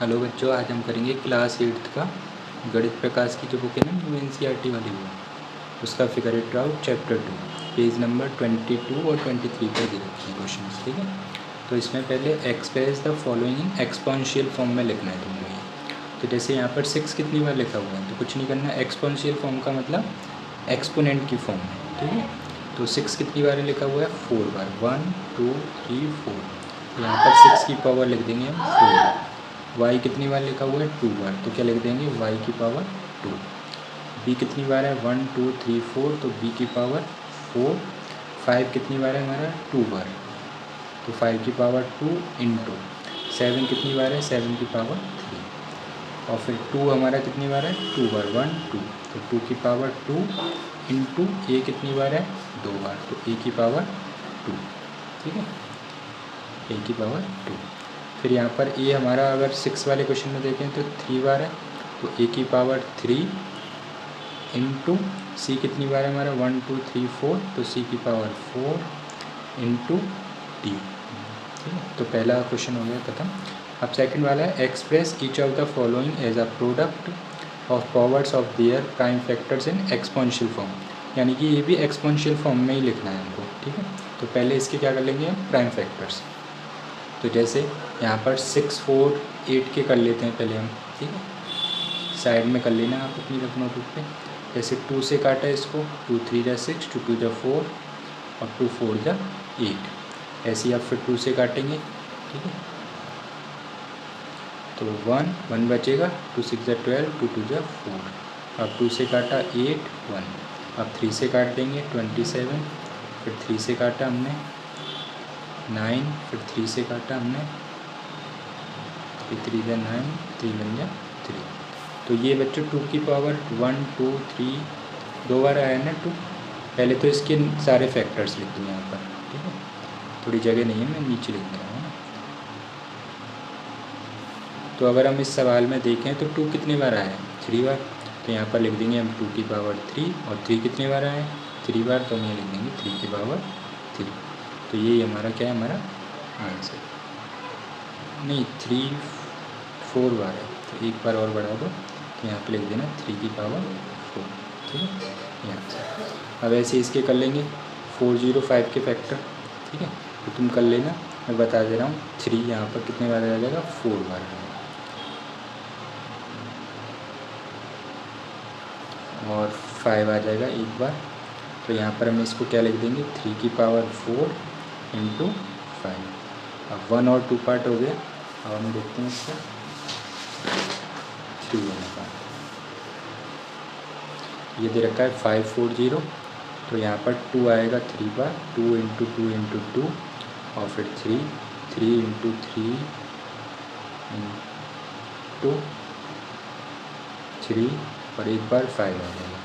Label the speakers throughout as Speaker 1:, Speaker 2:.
Speaker 1: Hello बच्चों, आज हम करेंगे क्लास 8th का गणित प्रकाश की जो बुक है ना, वो NCERT वाली बुक, उसका figure it out chapter 2 page number 22 और 23 पर दे रखे हैं क्वेश्चन। ठीक है, तो इसमें पहले express the following in exponential form में लिखना है तुमको। तो जैसे यहाँ पर 6 कितनी बार लिखा हुआ है, तो कुछ नहीं करना। एक्सपोनेंशियल फॉर्म का मतलब एक्सपोनेंट की फॉर्म है। ठीक है, तो 6 कितनी बार लिखा हुआ है, 4 बार, 1 2 3 4। तो यहाँ पर 6 की पावर लिख देंगे हम 4। y कितनी बार लिखा हुआ है, 2 बार, तो क्या लिख देंगे y की पावर 2। b कितनी बार है, 1 2 3 4, तो b की पावर 4। 5 कितनी बार है हमारा, 2 बार, तो 5 की पावर 2 इंटू 7 कितनी बार है, 7 की पावर 3। और फिर 2 हमारा कितनी बार है, 2 बार, 1 2, तो 2 की पावर 2 इंटू a कितनी बार है, 2 बार, तो a की पावर 2। ठीक है, a की पावर 2। फिर यहाँ पर a हमारा अगर 6 वाले क्वेश्चन में देखें तो 3 बार है, तो a की पावर 3 इंटू c कितनी बार है हमारा, 1 2 3 4, तो c की पावर 4 इंटू d। ठीक है, तो पहला क्वेश्चन हो गया खत्म। अब सेकंड वाला है express each of the following as a product of powers of their prime factors in exponential form. यानी कि ये भी एक्सपोनेंशियल फॉर्म में ही लिखना है हमको। ठीक है, तो पहले इसके क्या कर लेंगे हम, प्राइम फैक्टर्स। तो जैसे यहाँ पर 6 4 8 के कर लेते हैं पहले हम। ठीक है, साइड में कर लेना आप अपनी रफ नोटबुक पे। जैसे 2 से काटा इसको, 2 3 जा 6, 2 2 जा 4 और 2 4 जा 8। ऐसे ही आप फिर 2 से काटेंगे। ठीक है, तो 1 1 बचेगा, 2 6 जा 12, 2 2 जा 4। अब 2 से काटा 8 1। अब 3 से काट देंगे 27, फिर 3 से काटा हमने 9, फिर 3 से काटा हमने 3 जा 9, 3 1 जा 3। तो ये बच्चों 2 की पावर 1 2 3 दो बार आया ना 2। पहले तो इसके सारे फैक्टर्स लिख दूँ यहाँ पर। ठीक है, थोड़ी जगह नहीं है, मैं नीचे लिख रहा हूँ ना। तो अगर हम इस सवाल में देखें तो 2 कितनी बार आया है, 3 बार, तो यहाँ पर लिख देंगे हम 2 की पावर 3। और 3 कितनी बार आया है, 3 बार, तो हम ये लिख देंगे 3 की पावर 3। तो ये हमारा क्या है, हमारा आंसर। नहीं, 3 4 बार है, तो एक बार और बढ़ा दो, तो यहाँ पे लिख देना 3 की पावर 4। ठीक है, यहाँ से अब ऐसे इसके कर लेंगे 405 के फैक्टर। ठीक है, तो तुम कर लेना, मैं बता दे रहा हूँ। 3 यहाँ पर कितने बार आ जाएगा, 4 बार आएगा। और 5 आ जाएगा एक बार, तो यहाँ पर हम इसको क्या लिख देंगे, 3 की पावर 4 इंटू 5। अब 1 और 2 पार्ट हो गया। अब हम देखते हैं इसका 3 वाला पार्ट। ये दे रखा है 540, तो यहाँ पर 2 आएगा 3 बार, 2 इंटू 2 इंटू 2, और फिर 3 इंटू 3 इंटू 3, और एक बार 5 आ जाएगा।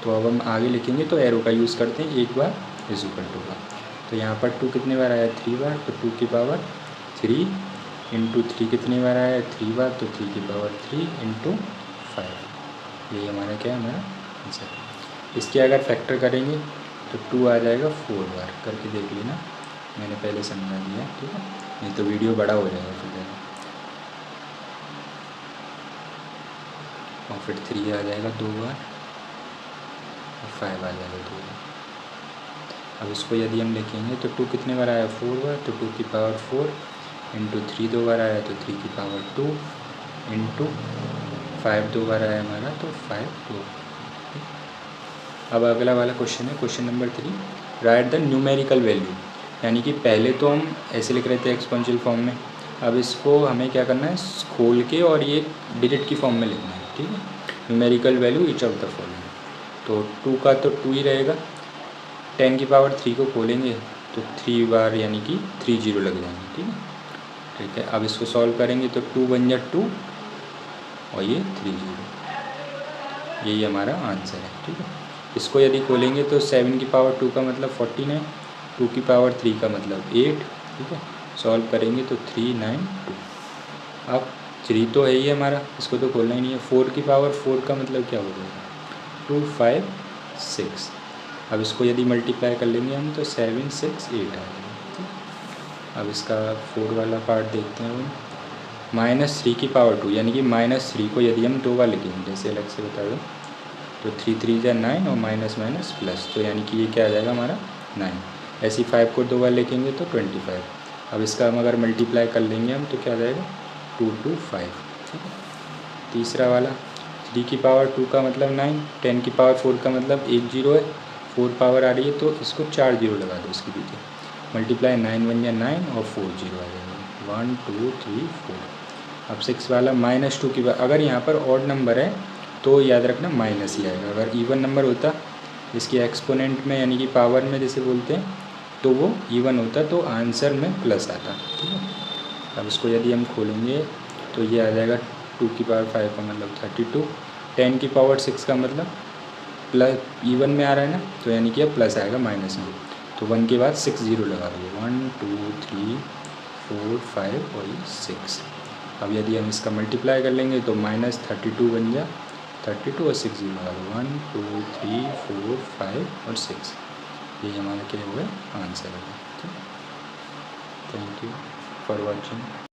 Speaker 1: तो अब हम आगे लिखेंगे तो एरो का यूज़ करते हैं, एक बार इज इक्वल टू का। तो यहाँ पर 2 कितने बार आया, 3 बार, तो 2 की पावर 3 इंटू 3 कितनी बार आया, 3 बार, तो 3 की पावर 3 इंटू 5। यही हमारा क्या है, हमारा आंसर। इसके अगर फैक्टर करेंगे तो 2 आ जाएगा 4 बार। करके देख लेना, मैंने पहले समझा दिया। ठीक है, नहीं तो वीडियो बड़ा हो जाएगा फिर ज़्यादा। और फिर 3 आ जाएगा 2 बार, और 5 आ जाएगा 2 बार। अब इसको यदि हम लिखेंगे तो 2 कितने बार आया, 4 बार, तो 2 की पावर 4 इंटू 3 दो बार आया, तो 3 की पावर 2 इंटू 5 दो बार आया हमारा, तो 5 2। अब अगला वाला क्वेश्चन है, question number 3, right the numerical value. यानी कि पहले तो हम ऐसे लिख रहे थे एक्सपोनेंशियल फॉर्म में, अब इसको हमें क्या करना है, खोल के और ये डिजिट की फॉर्म में लिखना है। ठीक है, numerical value each of the following. तो 2 का तो 2 ही रहेगा, 10 की पावर 3 को खोलेंगे तो 3 बार, यानी कि 3 0 लग जाएंगे। ठीक है, ठीक है, अब इसको सॉल्व करेंगे तो 2 1 जा 2, और ये 3 0। यही हमारा आंसर है। ठीक है, इसको यदि खोलेंगे तो 7 की पावर 2 का मतलब 49, 2 की पावर 3 का मतलब 8। ठीक है, सॉल्व करेंगे तो 3 9 2। अब 3 तो है ही हमारा, इसको तो खोलना ही नहीं है। 4 की पावर 4 का मतलब क्या हो जाएगा, 2 5 6। अब इसको यदि मल्टीप्लाई कर लेंगे हम तो 7 6 8 आ जाएगा। अब इसका 4 वाला पार्ट देखते हैं हम। -3 की पावर 2, यानी कि -3 को यदि हम 2 बार लिखेंगे, जैसे अलग से बता दो, तो 3 3 जा 9 और माइनस माइनस प्लस, तो यानी कि ये क्या आ जाएगा हमारा 9। ऐसे ही 5 को 2 बार लिखेंगे तो 25। अब इसका हम अगर मल्टीप्लाई कर लेंगे हम तो क्या आ जाएगा 2 2 5। ठीक है। तीसरा वाला 3 की पावर 2 का मतलब 9, 10 की पावर 4 का मतलब 1 0 है, 4 पावर आ रही है तो इसको 4 0 लगा दो इसके पीछे, मल्टीप्लाई 9 1 या 9 और 4 0 आ जाएगा 1 2 3 4। अब 6 वाला -2 की, अगर यहाँ पर ऑड नंबर है तो याद रखना माइनस ही आएगा, अगर इवन नंबर होता इसके एक्सपोनेंट में यानी कि पावर में जैसे बोलते हैं तो वो इवन होता तो आंसर में प्लस आता। ठीक है। अब इसको यदि हम खोलेंगे तो ये आ जाएगा 2 की पावर 5 का मतलब 32, 10 की पावर 6 का मतलब प्लस इवन में आ रहा है ना, तो यानी कि अब प्लस आएगा माइनस में, तो 1 के बाद 6 0 लगा दो 1 2 3 4 5 और ये 6। अब यदि हम इसका मल्टीप्लाई कर लेंगे तो -32 बन जा 32 और 6 0 लगा दो 1 2 3 4 5 और 6, ये हमारा क्या हुआ आंसर होगा। ठीक, थैंक यू फॉर वॉचिंग।